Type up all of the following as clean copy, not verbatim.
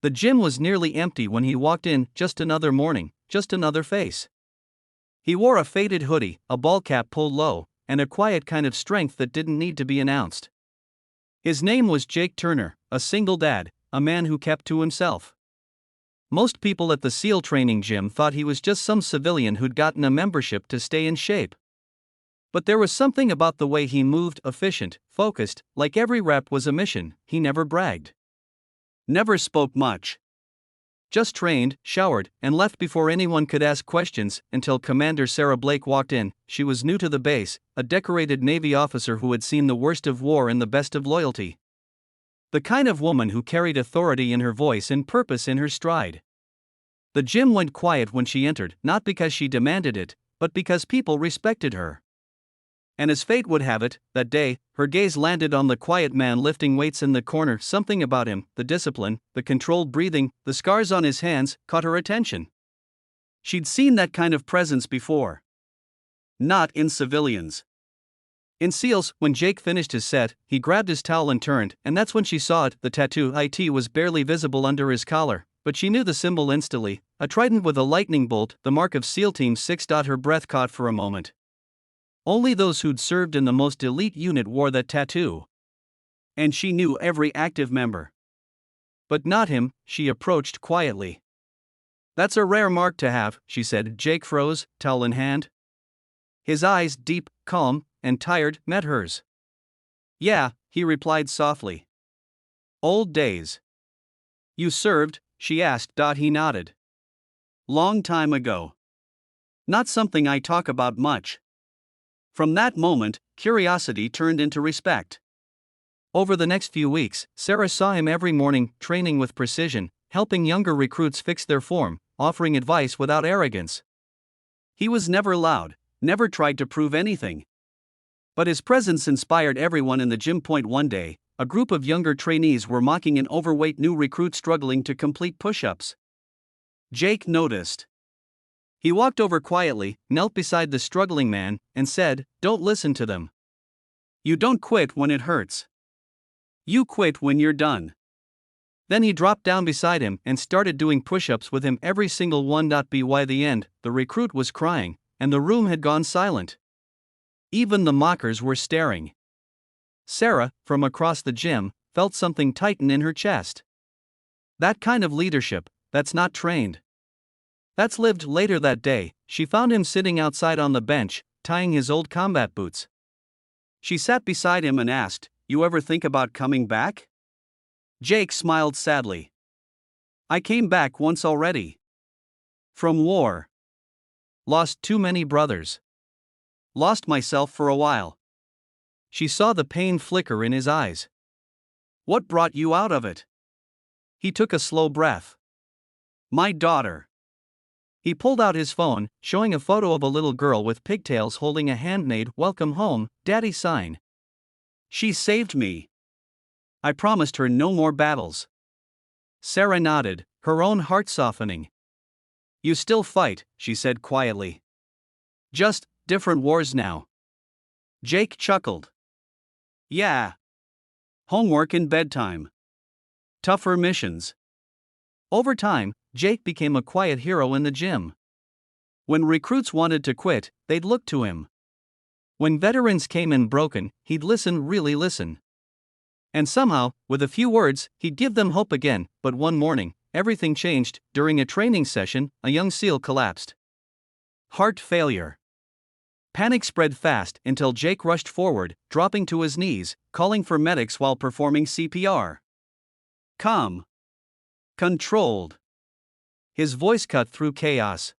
The gym was nearly empty when he walked in, just another morning, just another face. He wore a faded hoodie, a ball cap pulled low, and a quiet kind of strength that didn't need to be announced. His name was Jake Turner, a single dad, a man who kept to himself. Most people at the SEAL training gym thought he was just some civilian who'd gotten a membership to stay in shape. But there was something about the way he moved, efficient, focused, like every rep was a mission. He never bragged. Never spoke much. Just trained, showered, and left before anyone could ask questions until Commander Sarah Blake walked in. She was new to the base, a decorated Navy officer who had seen the worst of war and the best of loyalty. The kind of woman who carried authority in her voice and purpose in her stride. The gym went quiet when she entered, not because she demanded it, but because people respected her. And as fate would have it, that day, her gaze landed on the quiet man lifting weights in the corner. Something about him, the discipline, the controlled breathing, the scars on his hands, caught her attention. She'd seen that kind of presence before. Not in civilians. In SEALs, when Jake finished his set, he grabbed his towel and turned, and that's when she saw it. The tattoo IT was barely visible under his collar, but she knew the symbol instantly, a trident with a lightning bolt, the mark of SEAL Team 6. Her breath caught for a moment. Only those who'd served in the most elite unit wore that tattoo. And she knew every active member. But not him. She approached quietly. "That's a rare mark to have," she said. Jake froze, towel in hand. His eyes, deep, calm, and tired, met hers. "Yeah," he replied softly. "Old days." "You served?" she asked. He nodded. "Long time ago. Not something I talk about much." From that moment, curiosity turned into respect. Over the next few weeks, Sarah saw him every morning, training with precision, helping younger recruits fix their form, offering advice without arrogance. He was never loud, never tried to prove anything. But his presence inspired everyone in the gym. One day, a group of younger trainees were mocking an overweight new recruit struggling to complete push-ups. Jake noticed. He walked over quietly, knelt beside the struggling man, and said, "Don't listen to them. You don't quit when it hurts. You quit when you're done." Then he dropped down beside him and started doing push-ups with him, every single one. By the end, the recruit was crying, and the room had gone silent. Even the mockers were staring. Sarah, from across the gym, felt something tighten in her chest. That kind of leadership, that's not trained. That's lived. Later that day, she found him sitting outside on the bench, tying his old combat boots. She sat beside him and asked, "You ever think about coming back?" Jake smiled sadly. "I came back once already. From war. Lost too many brothers. Lost myself for a while." She saw the pain flicker in his eyes. "What brought you out of it?" He took a slow breath. "My daughter." He pulled out his phone, showing a photo of a little girl with pigtails holding a handmade "Welcome Home, Daddy" sign. "She saved me. I promised her no more battles." Sarah nodded, her own heart softening. "You still fight," she said quietly. "Just different wars now." Jake chuckled. "Yeah. Homework and bedtime. Tougher missions." Over time, Jake became a quiet hero in the gym. When recruits wanted to quit, they'd look to him. When veterans came in broken, he'd listen, really listen. And somehow, with a few words, he'd give them hope again. But one morning, everything changed. During a training session, a young SEAL collapsed. Heart failure. Panic spread fast until Jake rushed forward, dropping to his knees, calling for medics while performing CPR. Calm. Controlled. His voice cut through chaos.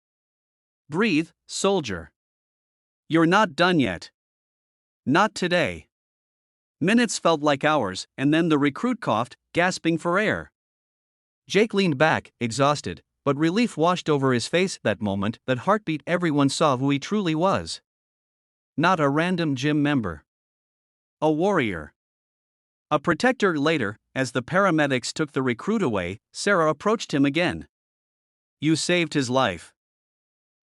"Breathe, soldier. You're not done yet. Not today." Minutes felt like hours, and then the recruit coughed, gasping for air. Jake leaned back, exhausted, but relief washed over his face. That moment, that heartbeat, everyone saw who he truly was. Not a random gym member. A warrior. A protector. Later, as the paramedics took the recruit away, Sarah approached him again. "You saved his life."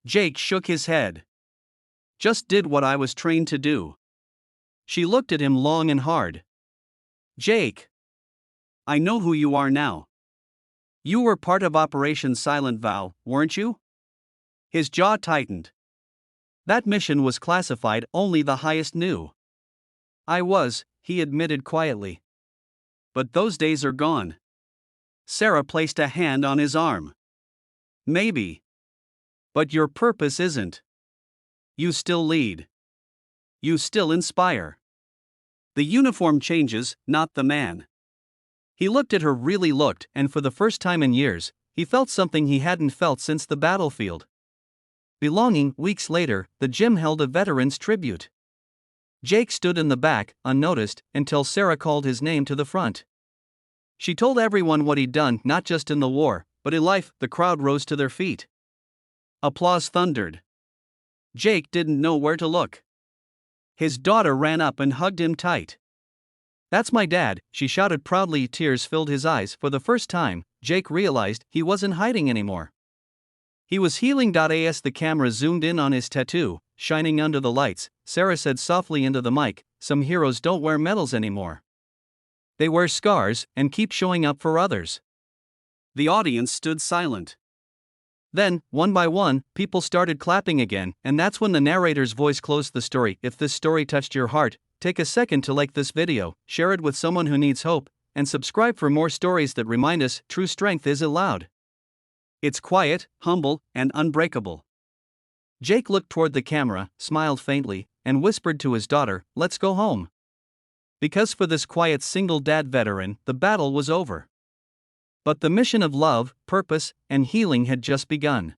Jake shook his head. "Just did what I was trained to do." She looked at him long and hard. "Jake, I know who you are now. You were part of Operation Silent Vow, weren't you? His jaw tightened. That mission was classified, only the highest knew. I was, he admitted quietly. But those days are gone. Sarah placed a hand on his arm. Maybe. But your purpose isn't. You still lead. You still inspire. The uniform changes, not the man. He looked at her, really looked, and for the first time in years, he felt something he hadn't felt since the battlefield. Belonging. Weeks later, the gym held a veterans tribute. Jake stood in the back, unnoticed, until Sarah called his name to the front. She told everyone what he'd done, not just in the war, but in life. The crowd rose to their feet. Applause thundered. Jake didn't know where to look. His daughter ran up and hugged him tight. "That's my dad," she shouted proudly. Tears filled his eyes. For the first time, Jake realized he wasn't hiding anymore. He was healing. As the camera zoomed in on his tattoo, shining under the lights, Sarah said softly into the mic, "Some heroes don't wear medals anymore. They wear scars and keep showing up for others." The audience stood silent. Then, one by one, people started clapping again, and that's when the narrator's voice closed the story. If this story touched your heart, take a second to like this video, share it with someone who needs hope, and subscribe for more stories that remind us true strength isn't loud. It's quiet, humble, and unbreakable. Jake looked toward the camera, smiled faintly, and whispered to his daughter, "Let's go home." Because for this quiet single dad veteran, the battle was over. But the mission of love, purpose, and healing had just begun.